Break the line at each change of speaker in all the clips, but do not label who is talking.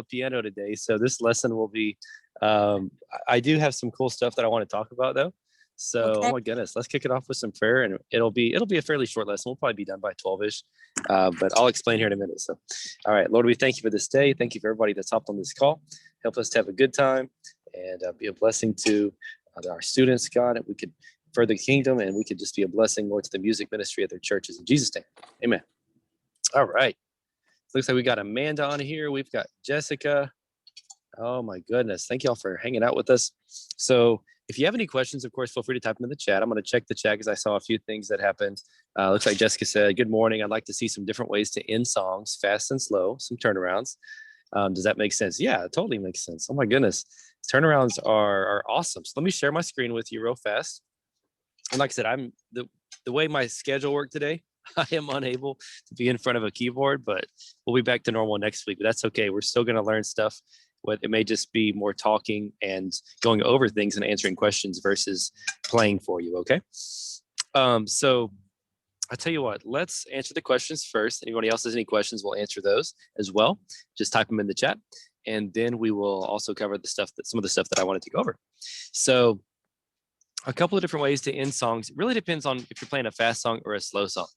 piano today, so this lesson will be. I do have some cool stuff that I want to talk about though. So, oh
Okay.
my goodness, let's kick it off with some prayer, and it'll be a fairly short lesson. We'll probably be done by 12ish, but I'll explain here in a minute. So, all right, Lord, we thank you for this day. Thank you for everybody that's hopped on this call. Help us to have a good time and be a blessing to our students, God, and we could further the kingdom, and we could just be a blessing, Lord, to the music ministry of their churches. In Jesus' name, amen. All right. Looks like we got Amanda on here. We've got Jessica. Oh my goodness. Thank y'all for hanging out with us. So if you have any questions, of course, feel free to type them in the chat. I'm going to check the chat because I saw a few things that happened. Looks like Jessica said, good morning. I'd like to see some different ways to end songs, fast and slow, some turnarounds. Does that make sense? Yeah, it totally makes sense. Oh my goodness. Turnarounds are awesome. So let me share my screen with you real fast. And like I said, I'm the way my schedule worked today, I am unable to be in front of a keyboard, but we'll be back to normal next week. But that's okay. We're still going to learn stuff. It may just be more talking and going over things and answering questions versus playing for you. Okay. So I'll tell you what, let's answer the questions first. Anybody else has any questions, we'll answer those as well. Just type them in the chat. And then we will also cover some of the stuff that I wanted to go over. So a couple of different ways to end songs. It really depends on if you're playing a fast song or a slow song.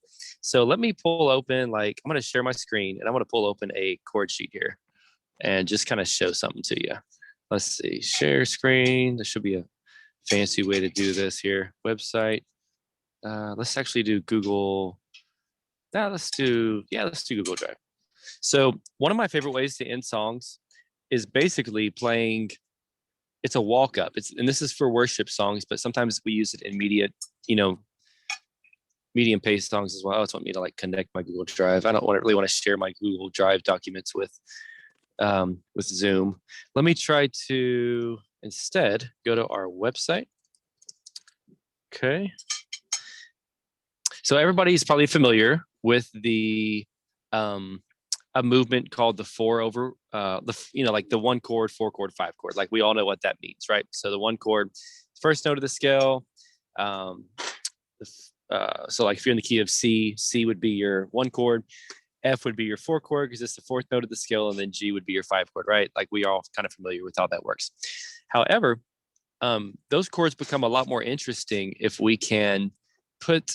So let me pull open, I'm going to share my screen and I'm going to pull open a chord sheet here and just kind of show something to you. Let's see, share screen. There should be a fancy way to do this here. Website. Let's actually do Google. Let's do Google Drive. So one of my favorite ways to end songs is basically playing. It's a walkup. And this is for worship songs, but sometimes we use it in medium pace songs as well. It's want me to connect my Google Drive. I don't really want to share my Google Drive documents with Zoom. Let me try to instead go to our website. Okay. So everybody's probably familiar with a movement called the 4/4, the 1 chord, 4 chord, 5 chord. We all know what that means, right? So the 1 chord, first note of the scale. So if you're in the key of C, C would be your 1 chord, F would be your 4 chord because it's the 4th note of the scale, and then G would be your 5 chord, right? We are all kind of familiar with how that works. However, those chords become a lot more interesting if we can put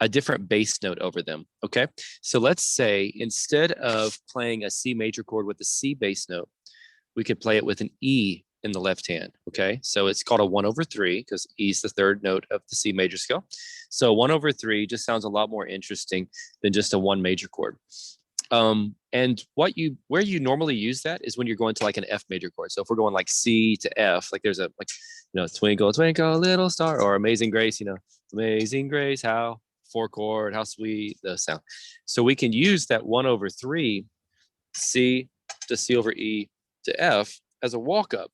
a different bass note over them. Okay. So let's say instead of playing a C major chord with a C bass note, we could play it with an E in the left hand. Okay. So it's called a 1/3 because E is the 3rd note of the C major scale. So 1/3 just sounds a lot more interesting than just a 1 major chord. And where you normally use that is when you're going to an F major chord. So if we're going C to F, there's a twinkle, twinkle, little star, or Amazing Grace, Amazing Grace, how 4 chord, how sweet the sound. So we can use that 1/3 C to C over E to F as a walk-up.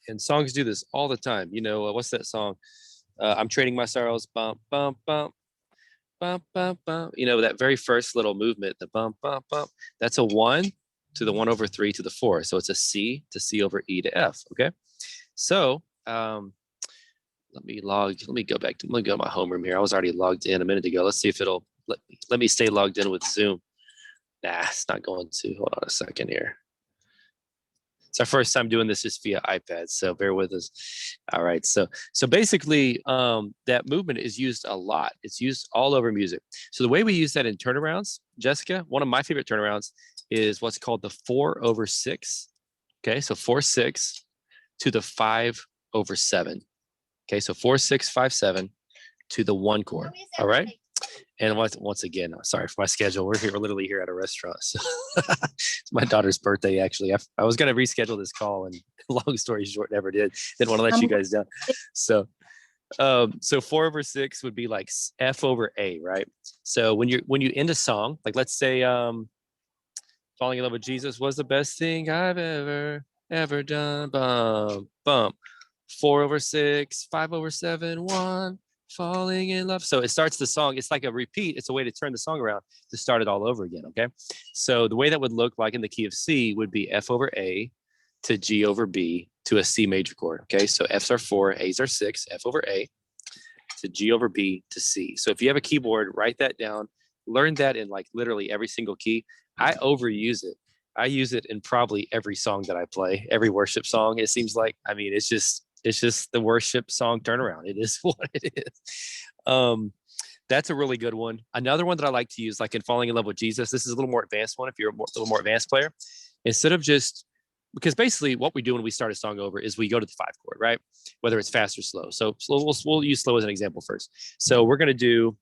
And songs do this all the time. What's that song? I'm Trading My Sorrows, bump, bump, bump, bump, bump, bump. That very first little movement, the bump, bump, bump. That's a 1 to the 1/3 to the 4. So it's a C to C over E to F. Okay. So let me go back to my homeroom here. I was already logged in a minute ago. Let's see if it'll let me stay logged in with Zoom. Nah, it's not going to. Hold on a second here. It's our first time doing this just via iPad, so bear with us. All right, so basically that movement is used a lot. It's used all over music. So the way we use that in turnarounds, Jessica, one of my favorite turnarounds is what's called the 4/6. Okay, so 4/6 to the 5/7. Okay, so 4, 6, 5, 7 to the 1 chord. All right. And once again, sorry for my schedule. We're literally here at a restaurant. So it's my daughter's birthday, actually. I was going to reschedule this call, and long story short, never did. Didn't want to let you guys down. So 4/6 would be F over A, right? So when you end a song, let's say Falling in Love with Jesus was the best thing I've ever done. Bum, bum. 4/6, 5/7, 1, falling in love. So it starts the song. It's like a repeat. It's a way to turn the song around to start it all over again. Okay. So the way that would look in the key of C would be F over A to G over B to a C major chord. Okay. So F's are 4, A's are 6, F over A to G over B to C. So if you have a keyboard, write that down, learn that in literally every single key. I overuse it I use it in probably every song that I play, every worship song. It seems like, I mean, it's just the worship song turnaround. It is what it is. That's a really good one. Another one that I like to use, like in Falling in Love with Jesus, this is a little more advanced one. If you're a little more advanced player, instead of just, because basically what we do when we start a song over is we go to the 5 chord, right? Whether it's fast or slow. So we'll use slow as an example first. So we're going to do,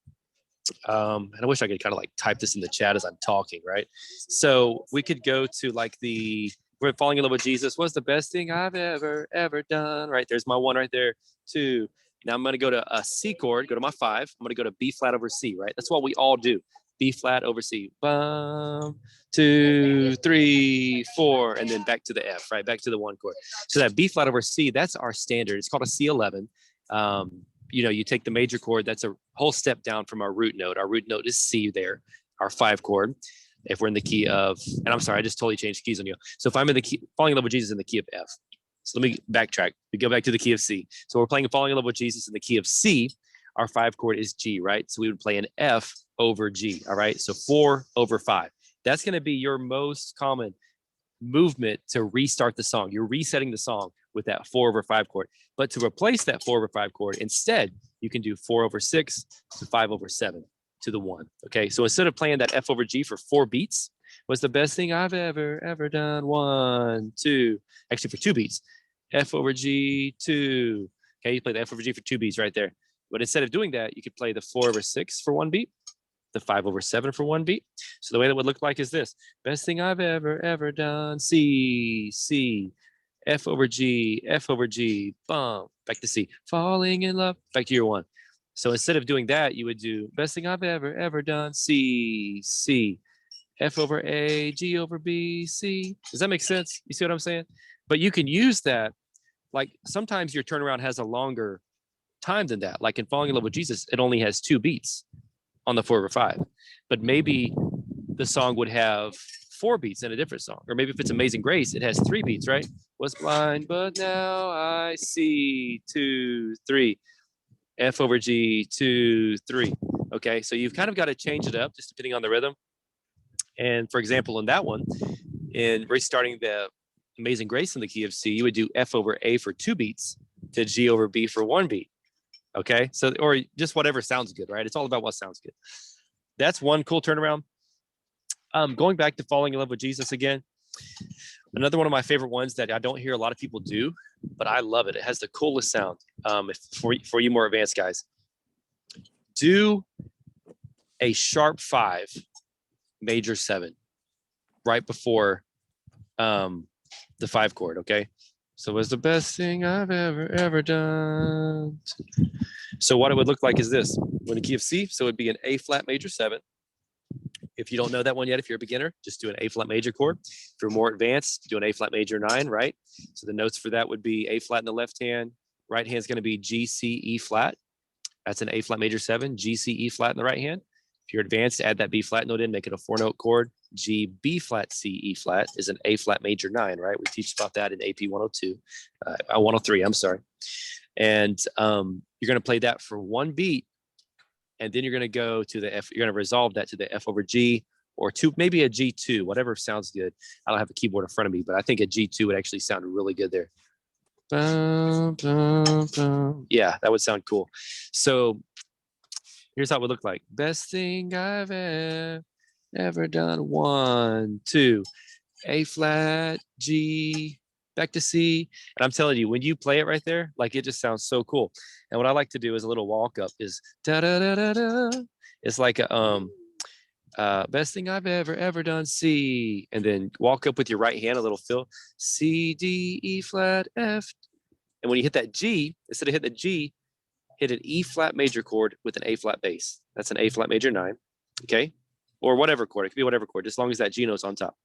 and I wish I could kind of like type this in the chat as I'm talking, right? So we could go to like we're Falling in Love with Jesus was the best thing I've ever done, right? There's my 1 right there, 2. Now I'm going to go to a C chord, go to my 5. I'm going to go to B flat over C, right? That's what we all do. B flat over C, bum, 2, 3, 4, and then back to the F, right? Back to the 1 chord. So that B flat over C, that's our standard. It's called a C11. You take the major chord, that's a whole step down from our root note. Our root note is C there, our 5 chord. If we're in the key of, and I'm sorry, I just totally changed keys on you. So if I'm in the key, Falling in Love with Jesus in the key of F. So let me backtrack. We go back to the key of C. So we're playing Falling in Love with Jesus in the key of C. Our 5 chord is G, right? So we would play an F over G, all right? So 4 over 5. That's going to be your most common movement to restart the song. You're resetting the song with that 4 over 5 chord. But to replace that 4 over 5 chord, instead, you can do 4 over 6 to 5 over 7 to the 1, okay? So instead of playing that F over G for 4 beats, was the best thing I've ever done, 1, 2, actually for 2 beats, F over G, 2, okay? You play the F over G for 2 beats right there. But instead of doing that, you could play the 4 over 6 for 1 beat, the 5 over 7 for 1 beat. So the way that would look like is this: best thing I've ever done, C, C, F over G, bump, back to C, falling in love, back to your 1. So instead of doing that, you would do best thing I've ever done, C, C, F over A, G over B, C. Does that make sense? You see what I'm saying? But you can use that, like sometimes your turnaround has a longer time than that. Like in Falling in Love with Jesus, it only has 2 beats on the 4 over 5. But maybe the song would have 4 beats in a different song. Or maybe if it's Amazing Grace, it has 3 beats, right? Was blind, but now I see, 2, 3. F over G, 2, 3. Okay, so you've kind of got to change it up just depending on the rhythm. And for example, in that one, in restarting the Amazing Grace in the key of C, you would do F over A for 2 beats to G over B for 1 beat. Okay, so, or just whatever sounds good, right? It's all about what sounds good. That's one cool turnaround. Going back to Falling in Love with Jesus again, another one of my favorite ones that I don't hear a lot of people do, but I love it. It has the coolest sound. For you more advanced guys, do a sharp 5, major 7, right before the 5 chord. Okay, so it was the best thing I've ever done. So what it would look like is this: when the key of C, so it'd be an A flat major 7. If you don't know that one yet, if you're a beginner, just do an A flat major chord. If you're more advanced, do an A flat major 9, right? So the notes for that would be A flat in the left hand. Right hand is going to be G, C, E flat. That's an A flat major 7, G, C, E flat in the right hand. If you're advanced, add that B flat note in, make it a 4-note chord. G, B flat, C, E flat is an A flat major 9, right? We teach about that in AP 102, 103, I'm sorry. And you're going to play that for 1 beat. And then you're going to go to the F. You're going to resolve that to the F over G, or 2, maybe a G2, whatever sounds good. I don't have a keyboard in front of me, but I think a G2 would actually sound really good there. Yeah, that would sound cool. So here's how it would look like. Best thing I've ever done. 1, 2, A flat, G, back to C. And I'm telling you, when you play it right there, like it just sounds so cool. And what I like to do is a little walk up is da da da da da. It's like a best thing I've ever done, C, and then walk up with your right hand, a little fill, C, D, E flat, F. And when you hit that G, instead of hit the G, hit an E flat major chord with an A flat bass. That's an A flat major 9, okay? Or whatever chord, it could be whatever chord, as long as that G note's on top.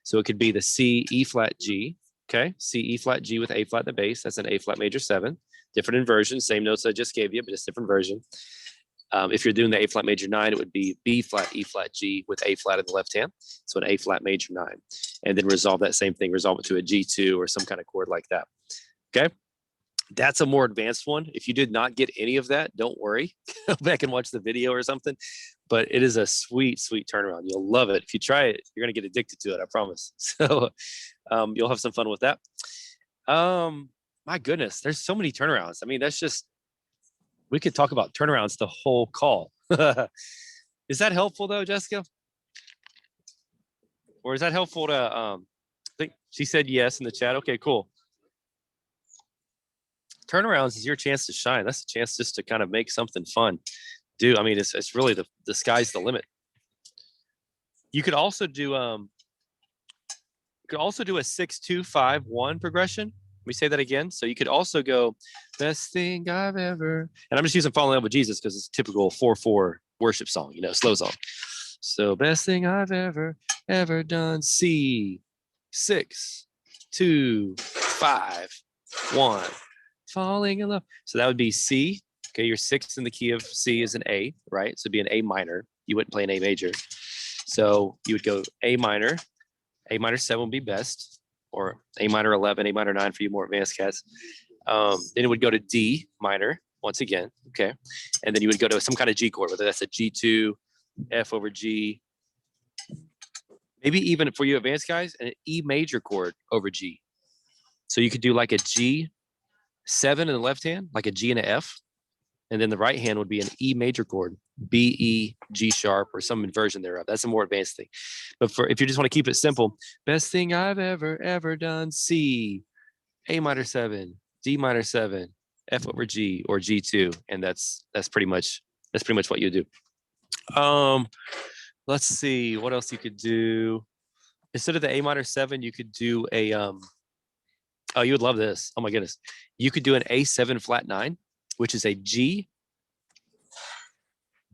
So it could be the C, E flat, G, okay? C, E flat, G with A flat in the bass. That's an A flat major 7. Different inversion, same notes I just gave you, but it's different version. If you're doing the A flat major 9, it would be B flat, E flat, G with A flat in the left hand. So an A flat major 9. And then resolve that same thing, resolve it to a G2 or some kind of chord like that. Okay? That's a more advanced one. If you did not get any of that, don't worry. Go back and watch the video or something. But it is a sweet, sweet turnaround. You'll love it. If you try it, you're going to get addicted to it, I promise. So you'll have some fun with that. My goodness, there's so many turnarounds. I mean, that's just, we could talk about turnarounds the whole call. Is that helpful though, Jessica? Or is that helpful to, I think she said yes in the chat. Okay, cool. Turnarounds is your chance to shine. That's a chance just to kind of make something fun. I mean, it's really the sky's the limit. You could also do a 6-2-5-1 progression. Let me say that again. So you could also go best thing I've ever, and I'm just using Fall in Love with Jesus because it's a typical 4/4 worship song, slow song. So best thing I've ever done. C 6-2-5-1. Falling in love. So that would be C. Okay, your 6th in the key of C is an A, right? So it'd be an A minor. You wouldn't play an A major. So you would go A minor. A minor 7 would be best, or A minor 11, A minor 9 for you more advanced cats. Then it would go to D minor once again. Okay, and then you would go to some kind of G chord, whether that's a G2, F over G, maybe even for you advanced guys, an E major chord over G. So you could do like a G7 in the left hand, like a G and an F, and then the right hand would be an E major chord, B, E, G sharp, or some inversion thereof. That's a more advanced thing. But if you just want to keep it simple, best thing I've ever done, C, A minor 7, D minor 7, F over G, or G2, and that's pretty much what you do. Let's see what else you could do. Instead of the A minor 7, you could do a oh, you would love this. Oh my goodness. You could do an A7 flat 9, which is a G,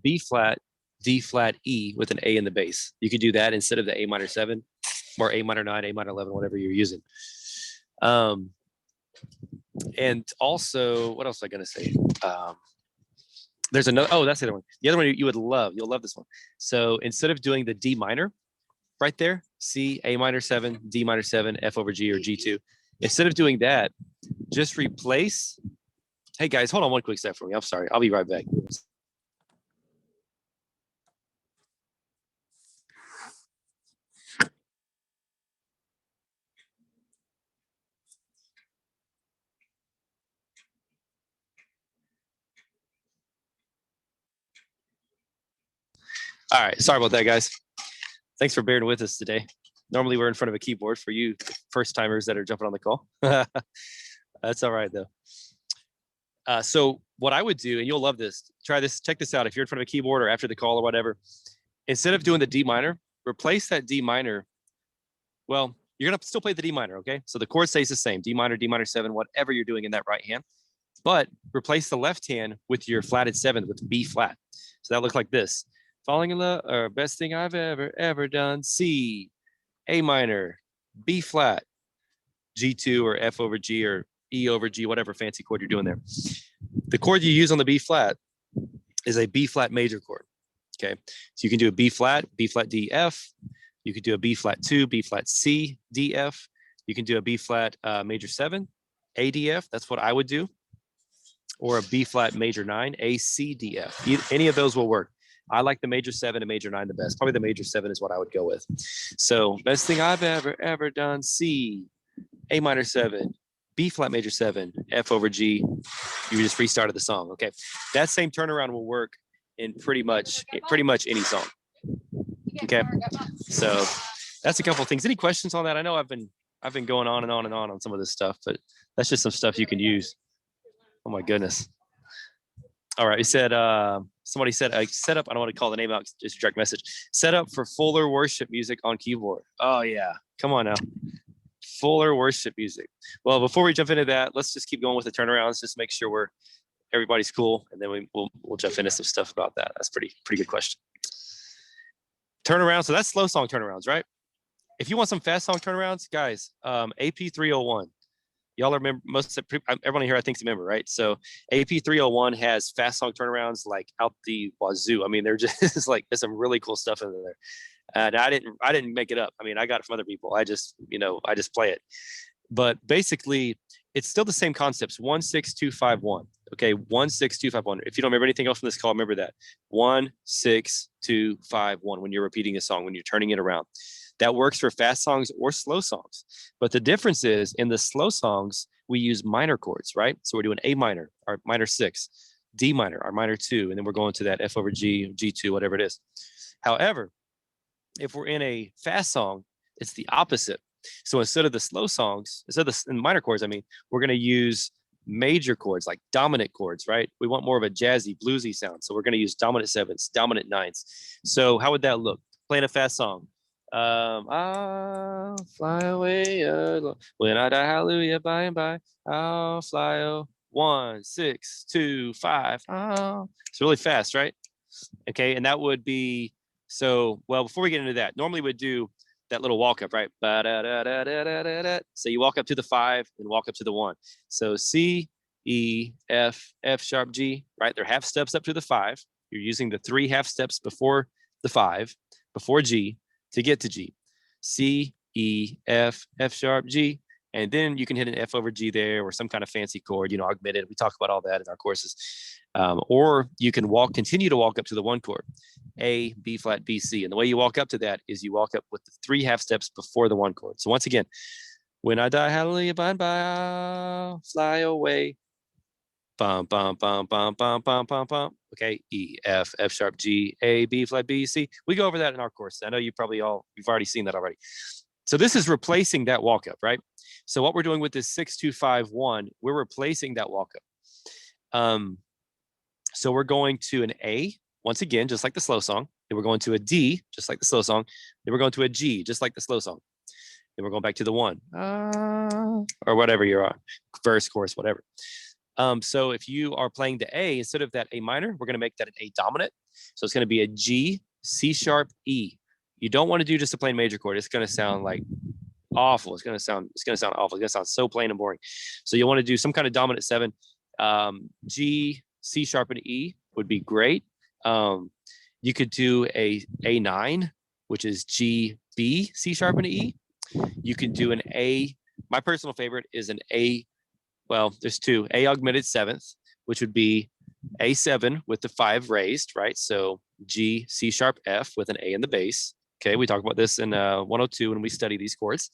B flat, D flat, E with an A in the bass. You could do that instead of the A minor 7 or A minor 9, A minor 11, whatever you're using. And also, what else was I going to say? There's another, oh, that's the other one. The other one you would love. You'll love this one. So instead of doing the D minor right there, C, A minor 7, D minor 7, F over G or G2, instead of doing that, just replace. Hey guys, hold on one quick sec for me. I'm sorry. I'll be right back. All right. Sorry about that, guys. Thanks for bearing with us today. Normally we're in front of a keyboard for you first timers that are jumping on the call. That's all right though. So what I would do, and you'll love this, try this, check this out. If you're in front of a keyboard or after the call or whatever, instead of doing the D minor, replace that D minor. Well, you're going to still play the D minor, okay? So the chord stays the same, D minor 7, whatever you're doing in that right hand, but replace the left hand with your flatted 7th with B flat. So that looks like this. Falling in love, or best thing I've ever done, C, A minor, B flat, G2 or F over G or E over G, whatever fancy chord you're doing there. The chord you use on the B flat is a B flat major chord, okay? So you can do a B flat, D, F. You could do a B flat 2, B flat C, D, F. You can do a B flat major 7, A, D, F. That's what I would do. Or a B flat major 9, A, C, D, F. Any of those will work. I like the major 7 and major 9 the best. Probably the major 7 is what I would go with. So best thing I've ever done, C, A minor 7, B flat major 7, F over G. You just restarted the song. Okay. That same turnaround will work in pretty much any song. Okay. So that's a couple of things. Any questions on that? I know I've been going on and on some of this stuff, but that's just some stuff you can use. Oh my goodness. All right. He said, somebody said, set up, I don't want to call the name out, just direct message. Set up for fuller worship music on keyboard. Oh yeah. Come on now. Fuller worship music. Well, before we jump into that, let's just keep going with the turnarounds. Just make sure everybody's cool. And then we'll jump into some stuff about that. That's pretty good question. Turnaround. So that's slow song turnarounds, right? If you want some fast song turnarounds, guys, AP 301. Y'all remember, everyone here I think's a member, right? So AP 301 has fast song turnarounds like out the wazoo. I mean, they're just like, there's some really cool stuff in there. And I didn't make it up. I mean, I got it from other people. I just play it. But basically, it's still the same concepts. 1, 6, 2, 5, 1. Okay, 1, 6, 2, 5, 1. If you don't remember anything else from this call, remember that. 1, 6, 2, 5, 1 when you're repeating a song, when you're turning it around. That works for fast songs or slow songs. But the difference is in the slow songs, we use minor chords, right? So we're doing A minor, our minor 6, D minor, our minor 2, and then we're going to that F over G, G2, whatever it is. However, if we're in a fast song, it's the opposite. So instead of the slow songs, instead of the minor chords, I mean, we're going to use major chords like dominant chords, right? We want more of a jazzy, bluesy sound. So we're going to use dominant 7s, dominant 9s. So how would that look? Playing a fast song. I'll fly away when I die, hallelujah, by and by. I'll fly away. 1, 6, 2, 5. It's really fast, right? Okay, and that would be so. Well, before we get into that, normally we'd do that little walk up, right? So you walk up to the 5 and walk up to the 1. So C, E, F, F sharp, G, right? They're half steps up to the 5. You're using the 3 half steps before the 5, before G to get to G. C, E, F, F sharp, G. And then you can hit an F over G there or some kind of fancy chord, you know, augmented. We talk about all that in our courses. Or you can continue to walk up to the 1 chord, A, B flat, B, C. And the way you walk up to that is you walk up with the 3 half steps before the 1 chord. So once again, when I die, hallelujah, by and by, I'll fly away. Bum, bum, bum, bum, bum, bum, bum, bum. Okay, E, F, F sharp, G, A, B flat, B, C. We go over that in our course. I know you've already seen that already. So this is replacing that walk up, right? So what we're doing with this 6, 2, 5, 1, we're replacing that walk up. So we're going to an A, once again, just like the slow song. Then we're going to a D, just like the slow song. Then we're going to a G, just like the slow song. Then we're going back to the 1, or whatever you're on, verse, chorus, whatever. So if you are playing the A, instead of that A minor, we're going to make that an A dominant. So it's going to be a G, C sharp, E. You don't want to do just a plain major chord. It's going to sound like awful. It's going to sound awful. It's going to sound so plain and boring. So you want to do some kind of dominant 7. G, C sharp, and E would be great. You could do a A9, which is G, B, C sharp, and E. You can do an A. My personal favorite is an A. Well, there's 2. A augmented 7th, which would be A7 with the 5 raised, right? So G, C sharp, F with an A in the bass. Okay, we talk about this in 102 when we study these chords.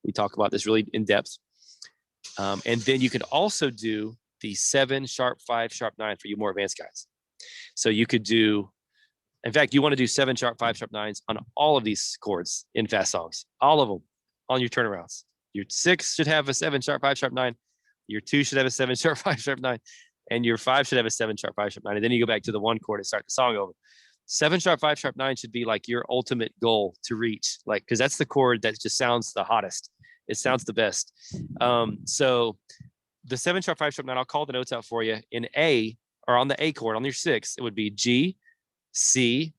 We talk about this really in depth. And then you could also do the 7 sharp, 5 sharp, 9 for you more advanced guys. So you could do, in fact, you want to do 7 sharp, 5 sharp, 9s on all of these chords in fast songs, all of them on your turnarounds. Your 6 should have a 7 sharp, 5 sharp, 9. Your 2 should have a 7 sharp, 5 sharp, 9. And your 5 should have a 7 sharp, 5 sharp, 9. And then you go back to the 1 chord and start the song over. 7 sharp, 5 sharp, 9 should be like your ultimate goal to reach, like, because that's the chord that just sounds the hottest. It sounds the best. So the 7 sharp, 5 sharp, 9, I'll call the notes out for you. In A, or on the A chord, on your 6, it would be G, C,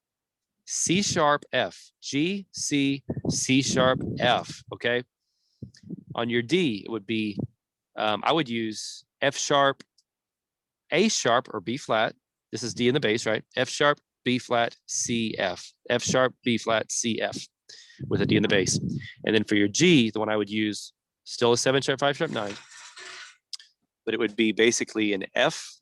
C sharp, F. G, C, C sharp, F. Okay. On your D, it would be, I would use F sharp, A sharp, or B flat. This is D in the bass, right? F sharp, B flat, C, F. F sharp, B flat, C, F with a D in the bass. And then for your G, the one I would use, still a 7 sharp, 5 sharp, 9. But it would be basically an F,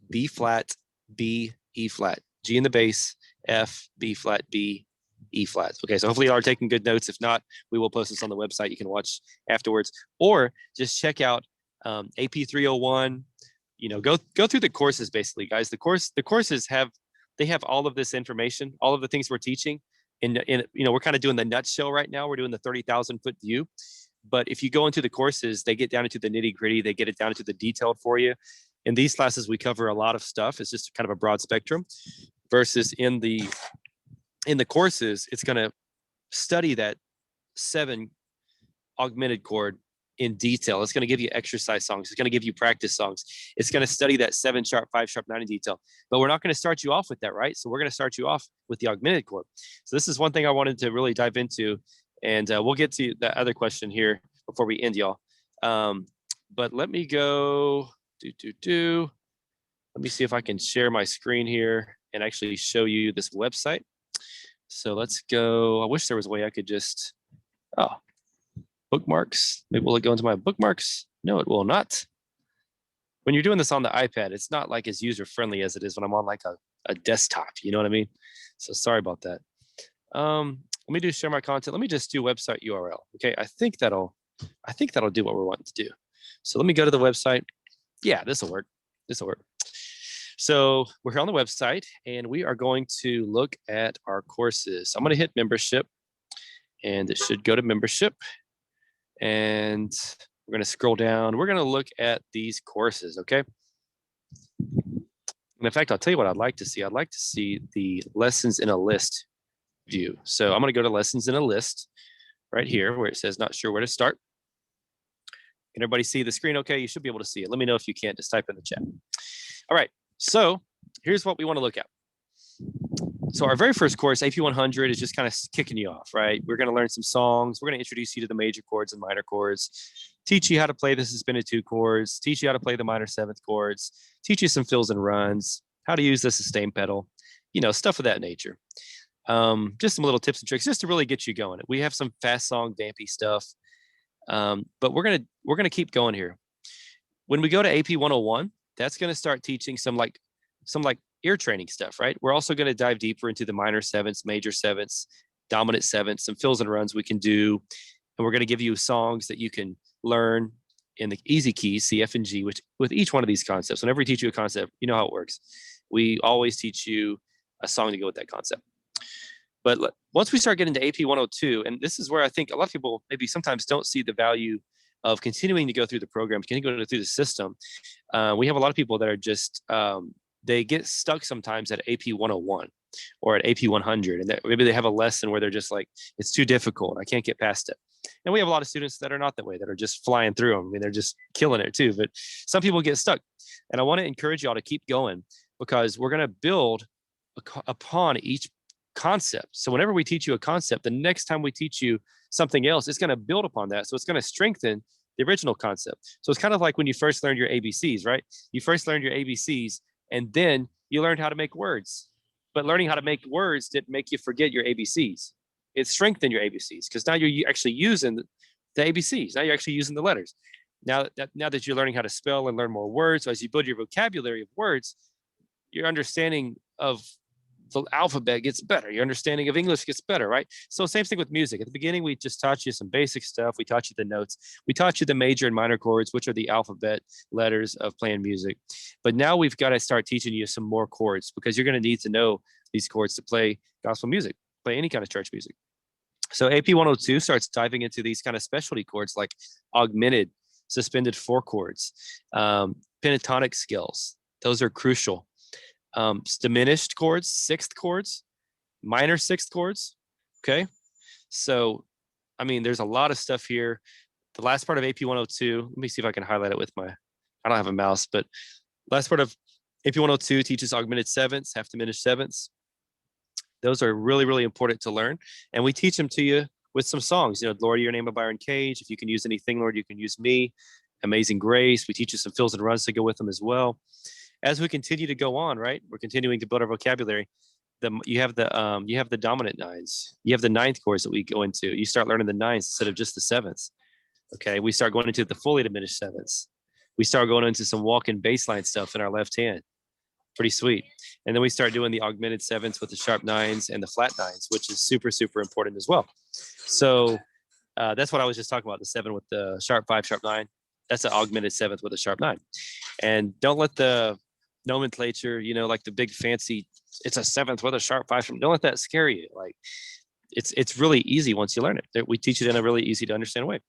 B flat, B, E flat. G in the bass, F, B flat, B, E flat. Okay, so hopefully y'all are taking good notes. If not, we will post this on the website. You can watch afterwards. Or just check out AP 301. You know, go through the courses basically, guys. The courses have all of this information, all of the things we're teaching. In you know, we're kind of doing the nutshell right now. We're doing the 30,000 foot view. But if you go into the courses, they get down into the nitty gritty. They get it down into the detailed for you. In these classes, we cover a lot of stuff. It's just kind of a broad spectrum. Versus in the courses, it's going to study that 7 augmented chord in detail. It's going to give you exercise songs. It's going to give you practice songs. It's going to study that 7 sharp, 5 sharp, 9 in detail. But we're not going to start you off with that, right? So we're going to start you off with the augmented chord. So this is one thing I wanted to really dive into. And we'll get to that other question here before we end, y'all. But let me go, let me see if I can share my screen here and actually show you this website. So let's go. I wish there was a way I could just, oh, bookmarks. Maybe will it go into my bookmarks? No, it will not. When you're doing this on the iPad, it's not like as user-friendly as it is when I'm on like a desktop. You know what I mean? So sorry about that. Let me do share my content. Let me just do website URL. Okay, I think that'll do what we're wanting to do. So let me go to the website. Yeah, this will work. This will work. So we're here on the website, and we are going to look at our courses. I'm going to hit membership, and it should go to membership. And we're going to scroll down. We're going to look at these courses, okay? And in fact, I'll tell you what I'd like to see. I'd like to see the lessons in a list view. So I'm going to go to lessons in a list right here where it says not sure where to start. Can everybody see the screen okay? You should be able to see it. Let me know if you can't. Just type in the chat. All right. So here's what we want to look at. So our very first course, AP 100, is just kind of kicking you off, right? We're going to learn some songs. We're going to introduce you to the major chords and minor chords, teach you how to play the suspended 2 chords, teach you how to play the minor 7th chords, teach you some fills and runs, how to use the sustain pedal, you know, stuff of that nature. Just some little tips and tricks just to really get you going. We have some fast song, vampy stuff, but we're gonna keep going here. When we go to AP 101, that's going to start teaching some ear training stuff, right? We're also going to dive deeper into the minor 7ths, major 7ths, dominant 7ths, some fills and runs we can do. And we're going to give you songs that you can learn in the easy keys, C, F, and G, which with each one of these concepts, whenever we teach you a concept, you know how it works. We always teach you a song to go with that concept. But once we start getting to AP 102, and this is where I think a lot of people maybe sometimes don't see the value of continuing to go through the program, continuing to go through the system. We have a lot of people that are just, they get stuck sometimes at AP 101 or at AP 100. And maybe they have a lesson where they're just like, it's too difficult. I can't get past it. And we have a lot of students that are not that way, that are just flying through them. I mean, they're just killing it too. But some people get stuck. And I want to encourage y'all to keep going because we're going to build upon each concept. So whenever we teach you a concept, the next time we teach you something else, it's going to build upon that. So it's going to strengthen the original concept. So it's kind of like when you first learned your ABCs, right? You first learned your ABCs and then you learned how to make words. But learning how to make words didn't make you forget your ABCs. It strengthened your ABCs because now you're actually using the ABCs. Now you're actually using the letters. Now that you're learning how to spell and learn more words, so as you build your vocabulary of words, your understanding of the alphabet gets better. Your understanding of English gets better, right? So same thing with music. At the beginning, we just taught you some basic stuff. We taught you the notes. We taught you the major and minor chords, which are the alphabet letters of playing music. But now we've got to start teaching you some more chords because you're going to need to know these chords to play gospel music, play any kind of church music. So AP 102 starts diving into these kind of specialty chords like augmented, suspended 4 chords, pentatonic scales. Those are crucial. Diminished chords, 6th chords, minor 6th chords. Okay. So, I mean, there's a lot of stuff here. The last part of AP 102, let me see if I can highlight it with I don't have a mouse, but last part of AP 102 teaches augmented 7ths, half diminished 7ths. Those are really, really important to learn. And we teach them to you with some songs, you know, Lord, Your Name of Byron Cage. If you can use anything, Lord, you can use me. Amazing Grace. We teach you some fills and runs to go with them as well. As we continue to go on, right, we're continuing to build our vocabulary. You have the dominant 9s. You have the 9th chords that we go into. You start learning the 9s instead of just the 7ths. Okay, we start going into the fully diminished 7ths. We start going into some walk-in bass line stuff in our left hand. Pretty sweet. And then we start doing the augmented 7ths with the sharp 9s and the flat 9s, which is super, super important as well. So that's what I was just talking about, the 7 with the sharp 5, sharp 9. That's an augmented 7th with a sharp 9. And don't let the nomenclature, you know, like the big fancy, it's a 7th with a sharp 5. Don't let that scare you. Like it's really easy once you learn it. We teach it in a really easy to understand way.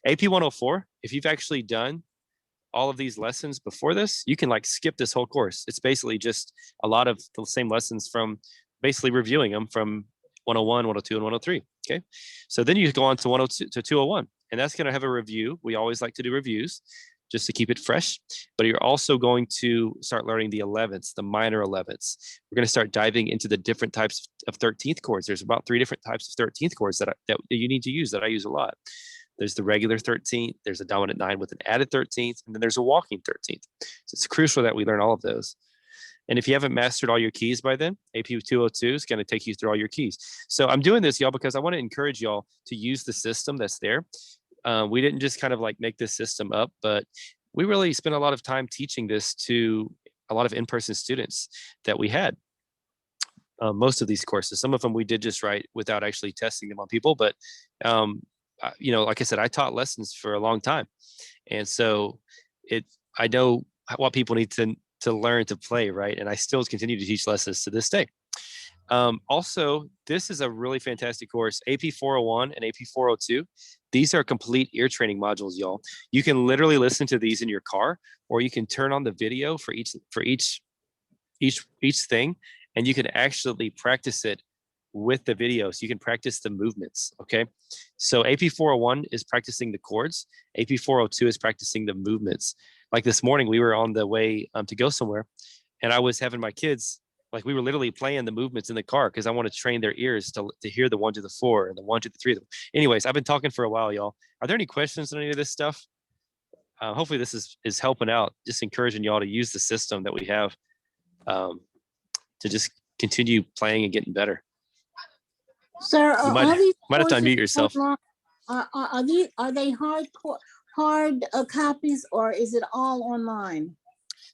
AP 104, if you've actually done all of these lessons before this, you can like skip this whole course. It's basically just a lot of the same lessons from basically reviewing them from 101, 102, and 103. Okay. So then you go on to 102 to 201, and that's going to have a review. We always like to do reviews just to keep it fresh, but you're also going to start learning the 11ths, the minor 11ths. We're going to start diving into the different types of 13th chords. There's about 3 different types of 13th chords that you need to use, that I use a lot. There's the regular 13th, there's a dominant 9 with an added 13th, and then there's a walking 13th. So it's crucial that we learn all of those. And if you haven't mastered all your keys by then, AP 202 is going to take you through all your keys. So I'm doing this, y'all, because I want to encourage y'all to use the system that's there. We didn't just kind of like make this system up, but we really spent a lot of time teaching this to a lot of in-person students that we had. Most of these courses, some of them we did just right without actually testing them on people, but like I said, I taught lessons for a long time, and so I know what people need to learn to play, right? And I still continue to teach lessons to this day. Also, this is a really fantastic course, AP 401 and AP 402. These are complete ear training modules, y'all. You can literally listen to these in your car, or you can turn on the video for each thing, and you can actually practice it with the video. So you can practice the movements. Okay. So AP 401 is practicing the chords. AP 402 is practicing the movements. Like this morning, we were on the way to go somewhere, and I was having my kids, like we were literally playing the movements in the car because I want to train their ears to hear the 1 to the 4 and the 1 to the 3. Anyways, I've been talking for a while, y'all. Are there any questions on any of this stuff? Hopefully this is helping out, just encouraging y'all to use the system that we have to just continue playing and getting better.
Sir,
you might have to unmute yourself.
Are they hard copies, or is it all online?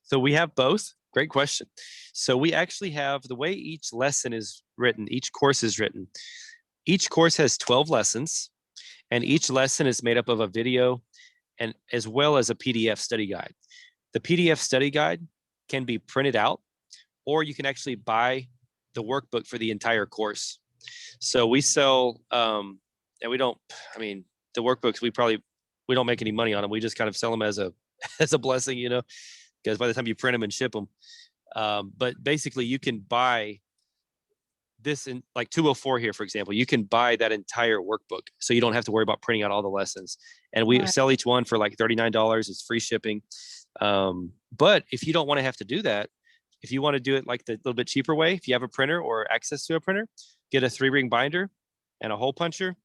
So we have both. Great question. So we actually have the way each lesson is written, each course is written. Each course has 12 lessons, and each lesson is made up of a video and as well as a PDF study guide. The PDF study guide can be printed out, or you can actually buy the workbook for the entire course. So we sell, and we don't, the workbooks, we don't make any money on them. We just kind of sell them as a blessing, because by the time you print them and ship them. But basically you can buy this in like 204 here, for example, you can buy that entire workbook. So you don't have to worry about printing out all the lessons. And we sell each one for like $39. It's free shipping. But if you don't want to have to do that, if you want to do it like the little bit cheaper way, if you have a printer or access to a printer, get a 3-ring binder and a hole puncher,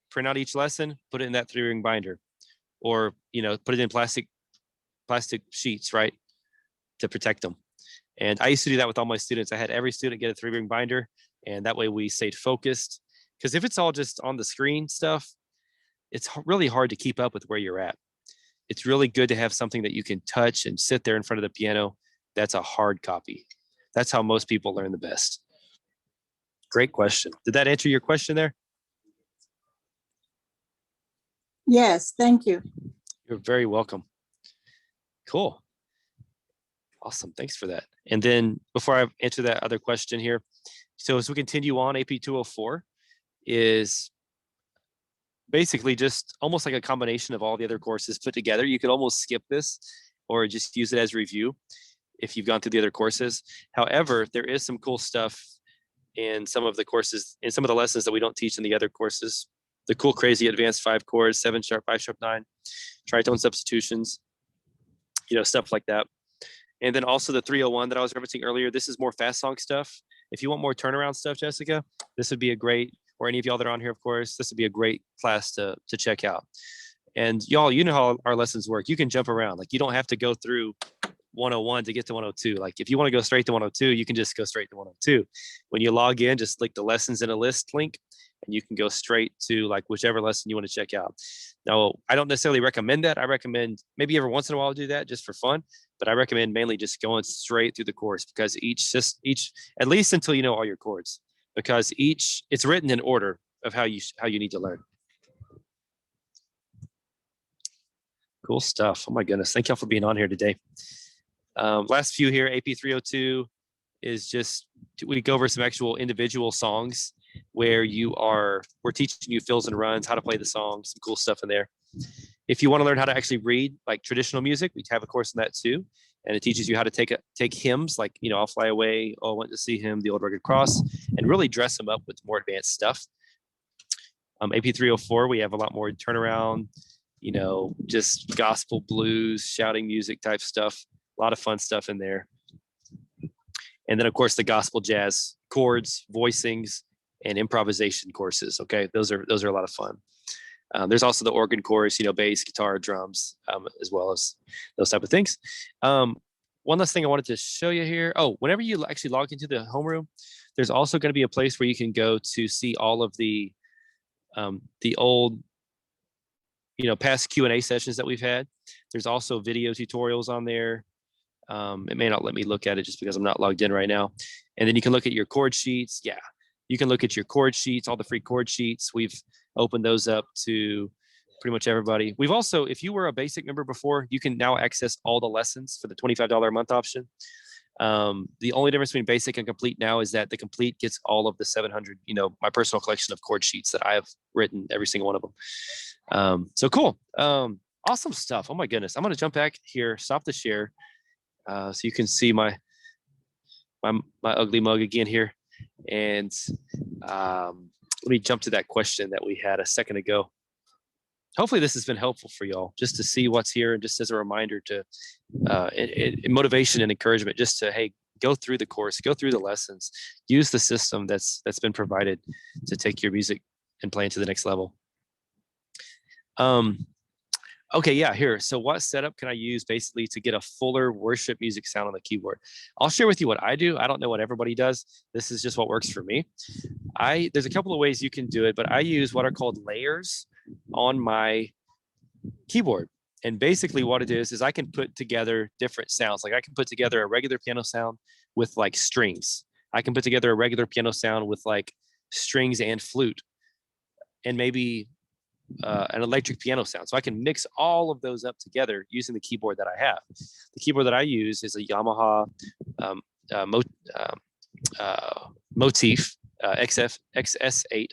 print out each lesson, put it in that 3-ring binder, or, put it in plastic sheets, right, to protect them. And I used to do that with all my students. I had every student get a 3-ring binder, and that way we stayed focused. Because if it's all just on the screen stuff, it's really hard to keep up with where you're at. It's really good to have something that you can touch and sit there in front of the piano. That's a hard copy. That's how most people learn the best. Great question. Did that answer your question there?
Yes, thank you.
You're very welcome. Cool. Awesome. Thanks for that. And then before I answer that other question here, so as we continue on, AP 204 is basically just almost like a combination of all the other courses put together. You could almost skip this or just use it as review if you've gone through the other courses. However, there is some cool stuff in some of the courses, in some of the lessons that we don't teach in the other courses. The cool, crazy advanced 5 chords, 7 sharp, 5 sharp, 9, tritone substitutions, stuff like that. And then also the 301 that I was referencing earlier, this is more fast song stuff. If you want more turnaround stuff, Jessica, this would be a great, or any of y'all that are on here, of course, this would be a great class to check out. And y'all, you know how our lessons work. You can jump around. Like, you don't have to go through 101 to get to 102. Like, if you want to go straight to 102, you can just go straight to 102. When you log in, just click the lessons in a list link, and you can go straight to like whichever lesson you want to check out. Now, I don't necessarily recommend that. I recommend maybe every once in a while do that just for fun, but I recommend mainly just going straight through the course, because each at least until you know all your chords, because it's written in order of how you need to learn. Cool stuff. Oh my goodness. Thank y'all for being on here today. Last few here, AP 302 is just, we go over some actual individual songs where we're teaching you fills and runs, how to play the song, some cool stuff in there. If you want to learn how to actually read like traditional music, we have a course in that too. And it teaches you how to take hymns like, I'll Fly Away, Oh, I Went to See Him, The Old Rugged Cross, and really dress them up with more advanced stuff. AP 304, we have a lot more turnaround, just gospel, blues, shouting music type stuff. A lot of fun stuff in there. And then, of course, the gospel, jazz, chords, voicings, and improvisation courses. Okay, those are a lot of fun. There's also the organ course, bass, guitar, drums, as well as those type of things. One last thing I wanted to show you here. Oh, whenever you actually log into the homeroom, there's also going to be a place where you can go to see all of the old past Q&A sessions that we've had. There's also video tutorials on there. It may not let me look at it just because I'm not logged in right now. And then you can look at your chord sheets. Yeah, you can look at your chord sheets, all the free chord sheets. We've opened those up to pretty much everybody. We've also, if you were a basic member before, you can now access all the lessons for the $25 a month option. The only difference between basic and complete now is that the complete gets all of the 700, my personal collection of chord sheets that I have written, every single one of them. So cool. Awesome stuff. Oh my goodness. I'm going to jump back here, stop the share. So you can see my ugly mug again here. And let me jump to that question that we had a second ago. Hopefully this has been helpful for y'all, just to see what's here, and just as a reminder to motivation and encouragement, just to, hey, go through the course, go through the lessons, use the system that's been provided to take your music and playing to the next level. Okay, yeah, here. So what setup can I use basically to get a fuller worship music sound on the keyboard? I'll share with you what I do. I don't know what everybody does. This is just what works for me. There's a couple of ways you can do it, but I use what are called layers on my keyboard. And basically what it is I can put together different sounds. Like I can put together a regular piano sound with like strings. I can put together a regular piano sound with like strings and flute, and maybe an electric piano sound. So I can mix all of those up together using the keyboard that I have. The keyboard that I use is a Yamaha Motif XS8.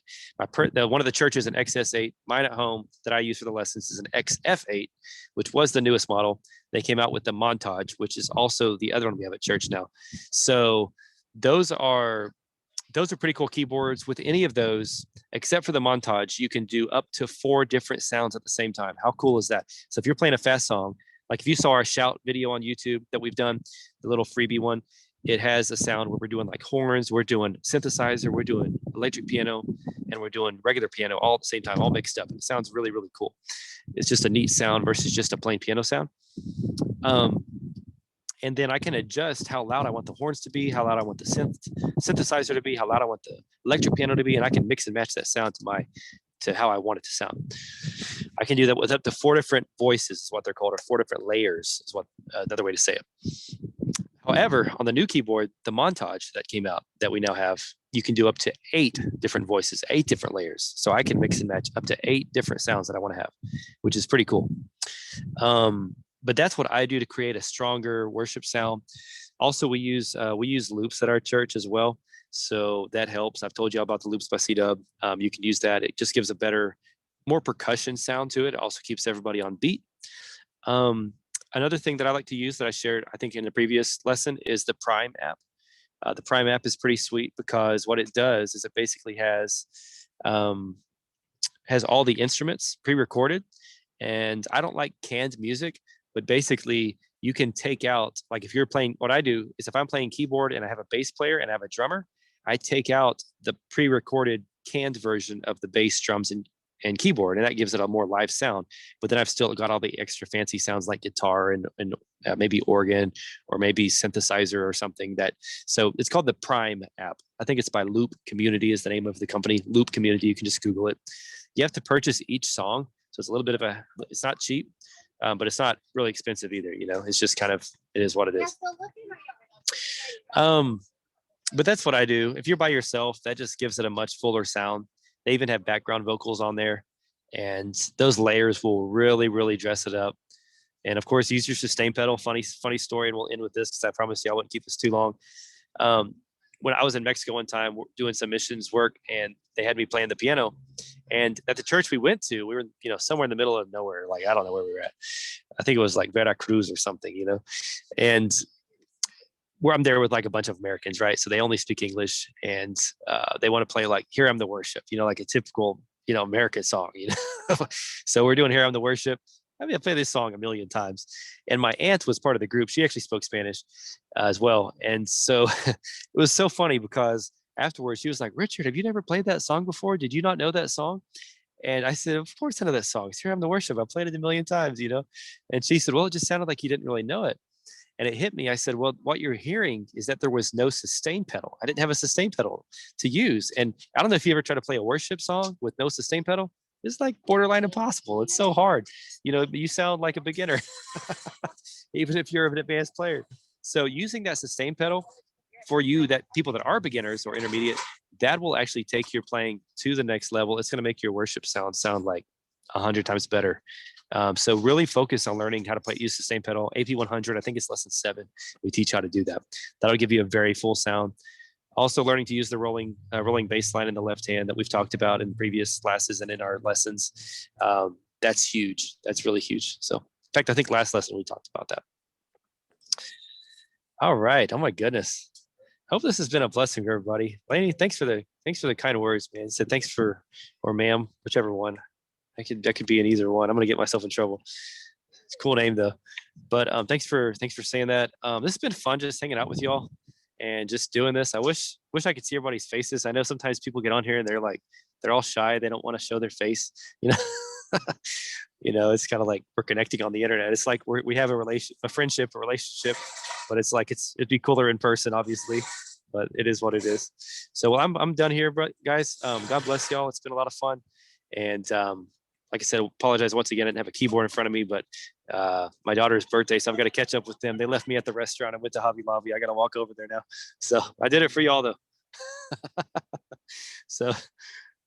One of the churches an XS8. Mine at home that I use for the lessons is an XF8, which was the newest model. They came out with the Montage, which is also the other one we have at church now. So those are pretty cool keyboards. With any of those, except for the Montage, you can do up to 4 different sounds at the same time. How cool is that? So if you're playing a fast song, like if you saw our shout video on YouTube that we've done, the little freebie one, it has a sound where we're doing like horns, we're doing synthesizer, we're doing electric piano, and we're doing regular piano all at the same time, all mixed up. And it sounds really, really cool. It's just a neat sound versus just a plain piano sound. And then I can adjust how loud I want the horns to be, how loud I want the synthesizer to be, how loud I want the electric piano to be, and I can mix and match that sound to how I want it to sound. I can do that with up to 4 different voices, is what they're called, or 4 different layers, is what another way to say it. However, on the new keyboard, the Montage that came out that we now have, you can do up to 8 different voices, 8 different layers. So I can mix and match up to 8 different sounds that I want to have, which is pretty cool. But that's what I do to create a stronger worship sound. Also, we use loops at our church as well. So that helps. I've told you about the loops by C-Dub. You can use that. It just gives a better, more percussion sound to it. It also keeps everybody on beat. Another thing that I like to use that I shared, I think in the previous lesson, is the Prime app. The Prime app is pretty sweet because what it does is it basically has all the instruments pre-recorded. And I don't like canned music, but basically you can take out, like if you're playing, what I do is if I'm playing keyboard and I have a bass player and I have a drummer, I take out the pre-recorded canned version of the bass, drums, and keyboard, and that gives it a more live sound. But then I've still got all the extra fancy sounds like guitar and maybe organ or maybe synthesizer or something. So it's called the Prime app. I think it's by Loop Community is the name of the company. Loop Community. You can just Google it. You have to purchase each song, so it's a little bit of it's not cheap, but it's not really expensive either. It's just kind of, it is what it is. But that's what I do. If you're by yourself, that just gives it a much fuller sound. They even have background vocals on there, and those layers will really, really dress it up. And of course, use your sustain pedal. Funny story, and we'll end with this because I promised you I wouldn't keep this too long. When I was in Mexico one time doing some missions work, and they had me playing the piano, and at the church we went to, we were somewhere in the middle of nowhere. Like, I don't know where we were at. I think it was like Veracruz or something, and where I'm there with like a bunch of Americans, right? So they only speak English, and they want to play like "Here I'm the Worship," like a typical, American song, So we're doing "Here I'm the Worship." I mean, I played this song a million times, and my aunt was part of the group. She actually spoke Spanish as well, and so it was so funny because afterwards she was like, "Richard, have you never played that song before? Did you not know that song?" And I said, "Of course I know that song. It's 'Here I'm the Worship.' I played it a million times, And she said, "Well, it just sounded like you didn't really know it." And it hit me. I said, well, what you're hearing is that there was no sustain pedal. I didn't have a sustain pedal to use. And I don't know if you ever try to play a worship song with no sustain pedal. is like borderline impossible. It's so hard. You know, you sound like a beginner, even if you're an advanced player. So using that sustain pedal for you, that people that are beginners or intermediate, that will actually take your playing to the next level. It's going to make your worship sound like 100 times better. So really focus on learning how to play, use sustain pedal. AP 100, I think it's lesson 7. We teach how to do that. That'll give you a very full sound. Also learning to use the rolling bass line in the left hand that we've talked about in previous classes and in our lessons. That's huge. That's really huge. So in fact, I think last lesson we talked about that. All right. Oh my goodness. Hope this has been a blessing for everybody. Laney, thanks for the kind words, man. Said thanks for, or ma'am, whichever one. That could be in either one. I'm gonna get myself in trouble. It's a cool name though. But thanks for saying that. This has been fun just hanging out with y'all and just doing this. I wish I could see everybody's faces. I know sometimes people get on here and they're all shy. They don't want to show their face. You know, you know, it's kind of like we're connecting on the internet. It's like we have a relationship, but it's like it'd be cooler in person, obviously. But it is what it is. So I'm done here, guys. God bless y'all. It's been a lot of fun. And like I said, apologize once again. I didn't have a keyboard in front of me, but my daughter's birthday, so I've got to catch up with them. They left me at the restaurant. I went to Hobby Lobby. I got to walk over there now. So I did it for y'all though. So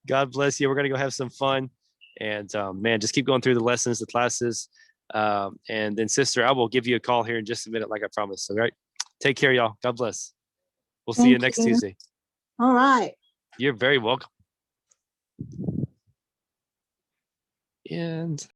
God bless you. We're gonna go have some fun, and man, just keep going through the lessons, the classes, and then sister, I will give you a call here in just a minute, like I promised. All right. Take care, y'all. God bless. We'll see you next Tuesday.
All right.
You're very welcome. And